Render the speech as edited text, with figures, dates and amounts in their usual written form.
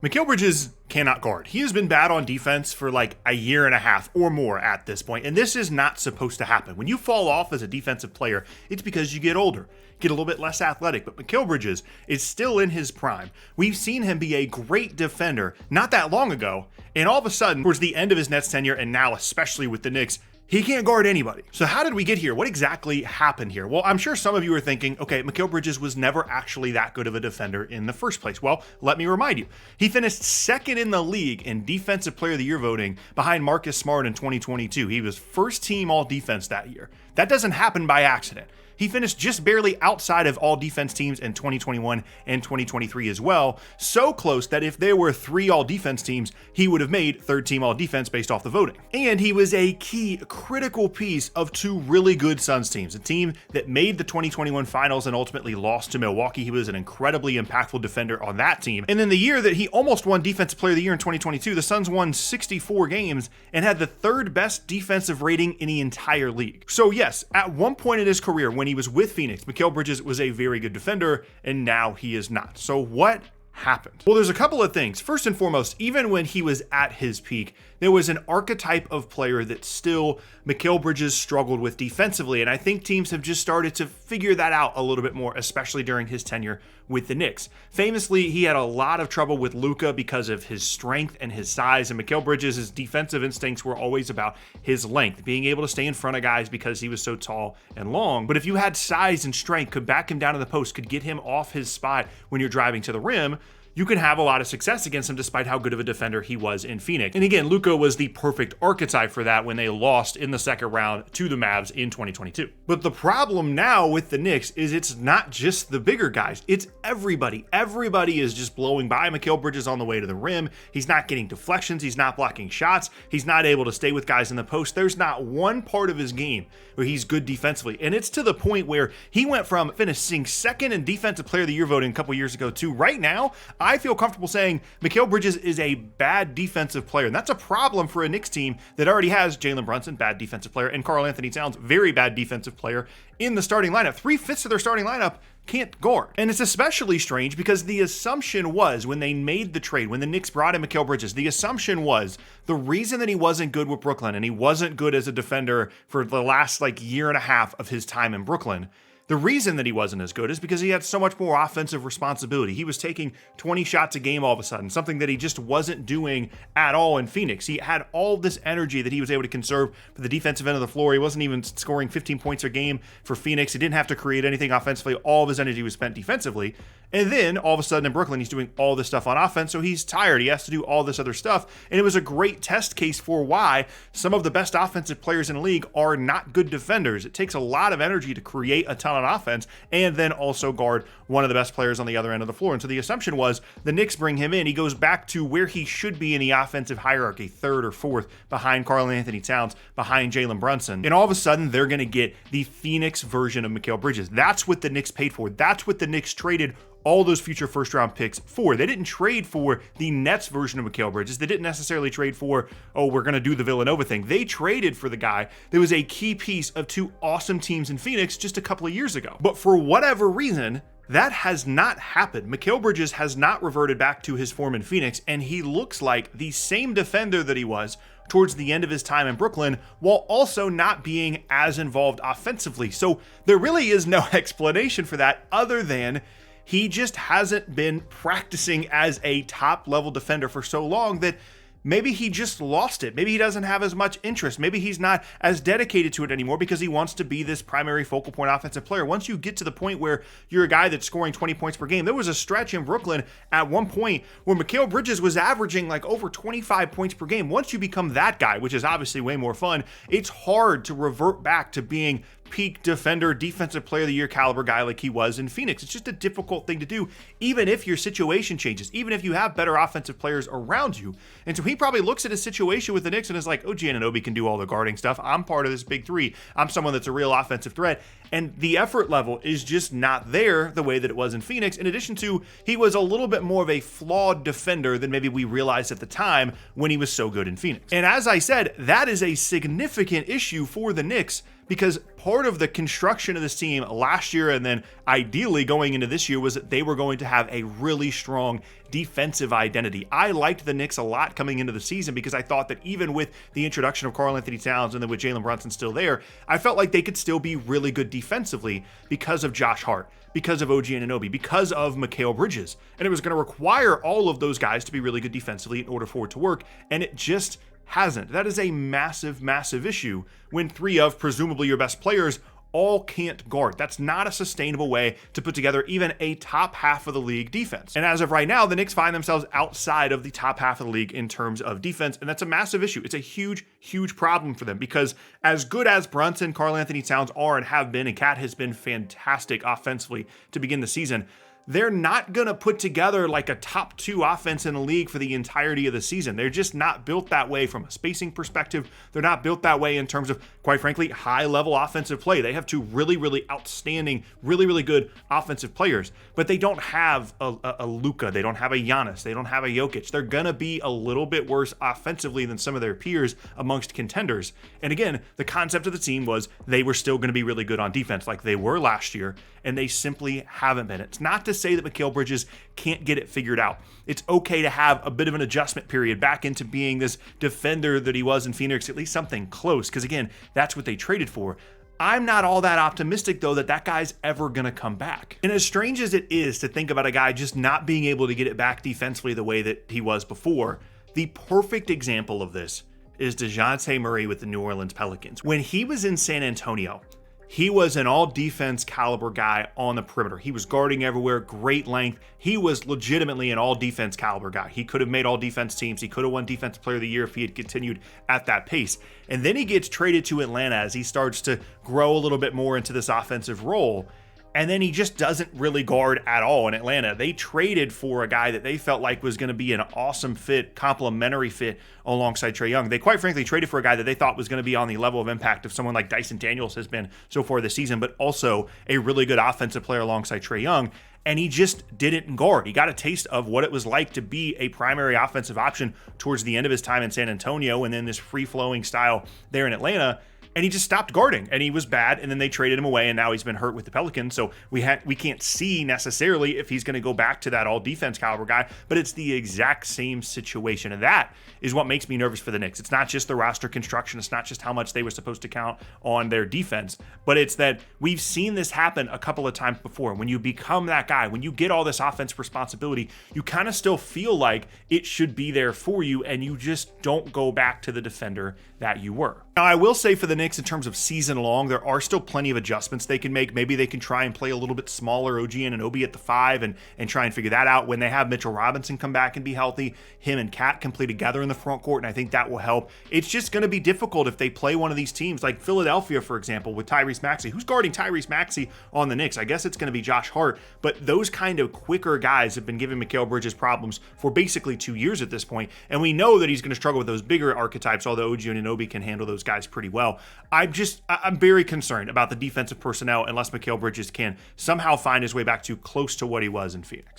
Mikal Bridges cannot guard. He has been bad on defense for like a year and a half or more at this point, and this is not supposed to happen. When you fall off as a defensive player, it's because you get older, get a little bit less athletic, but Mikal Bridges is still in his prime. We've seen him be a great defender not that long ago, and all of a sudden, towards the end of his Nets tenure, and now especially with the Knicks, he can't guard anybody. So how did we get here? What exactly happened here? Well, I'm sure some of you are thinking, okay, Mikal Bridges was never actually that good of a defender in the first place. Well, let me remind you, he finished second in the league in Defensive Player of the Year voting behind Marcus Smart in 2022. He was first team all defense that year. That doesn't happen by accident. He finished just barely outside of all defense teams in 2021 and 2023 as well, so close that if there were 3 all defense teams, he would have made third team all defense based off the voting. And he was a key, critical piece of 2 really good Suns teams, a team that made the 2021 finals and ultimately lost to Milwaukee. He was an incredibly impactful defender on that team. And in the year that he almost won Defensive Player of the Year in 2022, the Suns won 64 games and had the 3rd best defensive rating in the entire league. So yes, at one point in his career when he was with Phoenix, Mikal Bridges was a very good defender, and now he is not. So what happened? Well, there's a couple of things. First and foremost, even when he was at his peak, there was an archetype of player that still Mikal Bridges struggled with defensively, and I think teams have just started to figure that out a little bit more, especially during his tenure with the Knicks. Famously, he had a lot of trouble with Luka because of his strength and his size, and Mikal Bridges' defensive instincts were always about his length, being able to stay in front of guys because he was so tall and long. But if you had size and strength, could back him down to the post, could get him off his spot when you're driving to the rim, you can have a lot of success against him despite how good of a defender he was in Phoenix. And again, Luka was the perfect archetype for that when they lost in the second round to the Mavs in 2022. But the problem now with the Knicks is it's not just the bigger guys, it's everybody. Everybody is just blowing by Mikal Bridges on the way to the rim. He's not getting deflections, he's not blocking shots, he's not able to stay with guys in the post. There's not one part of his game where he's good defensively. And it's to the point where he went from finishing second in Defensive Player of the Year voting a couple years ago to right now, I feel comfortable saying Mikal Bridges is a bad defensive player. And that's a problem for a Knicks team that already has Jalen Brunson, bad defensive player, and Karl Anthony Towns, very bad defensive player, in the starting lineup. 3/5 of their starting lineup can't guard. And it's especially strange because the assumption was when they made the trade, when the Knicks brought in Mikal Bridges, the assumption was the reason that he wasn't good with Brooklyn and he wasn't good as a defender for the last year and a half of his time in Brooklyn, the reason that he wasn't as good is because he had so much more offensive responsibility. He was taking 20 shots a game all of a sudden, something that he just wasn't doing at all in Phoenix. He had all this energy that he was able to conserve for the defensive end of the floor. He wasn't even scoring 15 points a game for Phoenix. He didn't have to create anything offensively. All of his energy was spent defensively. And then all of a sudden in Brooklyn, he's doing all this stuff on offense, so he's tired. He has to do all this other stuff. And it was a great test case for why some of the best offensive players in the league are not good defenders. It takes a lot of energy to create a ton on offense and then also guard one of the best players on the other end of the floor. And so the assumption was the Knicks bring him in. He goes back to where he should be in the offensive hierarchy, 3rd or 4th behind Karl Anthony Towns, behind Jalen Brunson. And all of a sudden, they're going to get the Phoenix version of Mikal Bridges. That's what the Knicks paid for. That's what the Knicks traded all those future first round picks for. They didn't trade for the Nets version of Mikal Bridges. They didn't necessarily trade for, oh, we're going to do the Villanova thing. They traded for the guy that was a key piece of 2 awesome teams in Phoenix just a couple of years ago. But for whatever reason, that has not happened. Mikal Bridges has not reverted back to his form in Phoenix, and he looks like the same defender that he was towards the end of his time in Brooklyn, while also not being as involved offensively. So there really is no explanation for that other than he just hasn't been practicing as a top level defender for so long that maybe he just lost it. Maybe he doesn't have as much interest. Maybe he's not as dedicated to it anymore because he wants to be this primary focal point offensive player. Once you get to the point where you're a guy that's scoring 20 points per game, there was a stretch in Brooklyn at one point where Mikal Bridges was averaging over 25 points per game. Once you become that guy, which is obviously way more fun, it's hard to revert back to being peak defender, defensive player of the year caliber guy like he was in Phoenix. It's just a difficult thing to do, even if your situation changes, even if you have better offensive players around you. And so he probably looks at his situation with the Knicks and is like, oh, Giannonobi can do all the guarding stuff. I'm part of this big 3. I'm someone that's a real offensive threat. And the effort level is just not there the way that it was in Phoenix. In addition to, he was a little bit more of a flawed defender than maybe we realized at the time when he was so good in Phoenix. And as I said, that is a significant issue for the Knicks because part of the construction of this team last year and then ideally going into this year was that they were going to have a really strong defensive identity. I liked the Knicks a lot coming into the season because I thought that even with the introduction of Karl-Anthony Towns and then with Jalen Brunson still there, I felt like they could still be really good defensively because of Josh Hart, because of OG Anunoby, because of Mikal Bridges. And it was going to require all of those guys to be really good defensively in order for it to work, and it just hasn't. That is a massive, massive issue when 3 of presumably your best players all can't guard. That's not a sustainable way to put together even a top half of the league defense. And as of right now, the Knicks find themselves outside of the top half of the league in terms of defense, and that's a massive issue. It's a huge, huge problem for them because as good as Brunson, Karl-Anthony Towns are and have been, and Cat has been fantastic offensively to begin the season, they're not going to put together like a top 2 offense in the league for the entirety of the season. They're just not built that way from a spacing perspective. They're not built that way in terms of, quite frankly, high-level offensive play. They have 2 really, really outstanding, really, really good offensive players, but they don't have a Luka. They don't have a Giannis. They don't have a Jokic. They're going to be a little bit worse offensively than some of their peers amongst contenders. And again, the concept of the team was they were still going to be really good on defense like they were last year, and they simply haven't been. It's not to say that Mikal Bridges can't get it figured out. It's okay to have a bit of an adjustment period back into being this defender that he was in Phoenix, at least something close, because again, that's what they traded for. I'm not all that optimistic, though, that guy's ever going to come back. And as strange as it is to think about a guy just not being able to get it back defensively the way that he was before, the perfect example of this is DeJounte Murray with the New Orleans Pelicans. When he was in San Antonio, he was an all-defense caliber guy on the perimeter. He was guarding everywhere, great length. He was legitimately an all-defense caliber guy. He could have made all-defense teams. He could have won Defensive Player of the Year if he had continued at that pace. And then he gets traded to Atlanta as he starts to grow a little bit more into this offensive role. And then he just doesn't really guard at all in Atlanta. They traded for a guy that they felt like was going to be an awesome fit, complementary fit alongside Trae Young. They quite frankly traded for a guy that they thought was going to be on the level of impact of someone like Dyson Daniels has been so far this season, but also a really good offensive player alongside Trae Young. And he just didn't guard. He got a taste of what it was like to be a primary offensive option towards the end of his time in San Antonio and then this free-flowing style there in Atlanta. And he just stopped guarding, and he was bad, and then they traded him away, and now he's been hurt with the Pelicans, so we can't see necessarily if he's going to go back to that all-defense caliber guy, but it's the exact same situation, and that is what makes me nervous for the Knicks. It's not just the roster construction, it's not just how much they were supposed to count on their defense, but it's that we've seen this happen a couple of times before. When you become that guy, when you get all this offensive responsibility, you kind of still feel like it should be there for you, and you just don't go back to the defender that you were. Now, I will say for the Knicks, in terms of season long, there are still plenty of adjustments they can make. Maybe they can try and play a little bit smaller OG Anunoby at the 5 and try and figure that out when they have Mitchell Robinson come back and be healthy. Him and Cat can play together in the front court, and I think that will help. It's just going to be difficult if they play one of these teams like Philadelphia, for example, with Tyrese Maxey. Who's guarding Tyrese Maxey on the Knicks? I guess it's going to be Josh Hart, but those kind of quicker guys have been giving Mikal Bridges problems for basically 2 years at this point, and we know that he's going to struggle with those bigger archetypes, although OG Anunoby can handle those guys pretty well. I'm very concerned about the defensive personnel unless Mikal Bridges can somehow find his way back to close to what he was in Phoenix.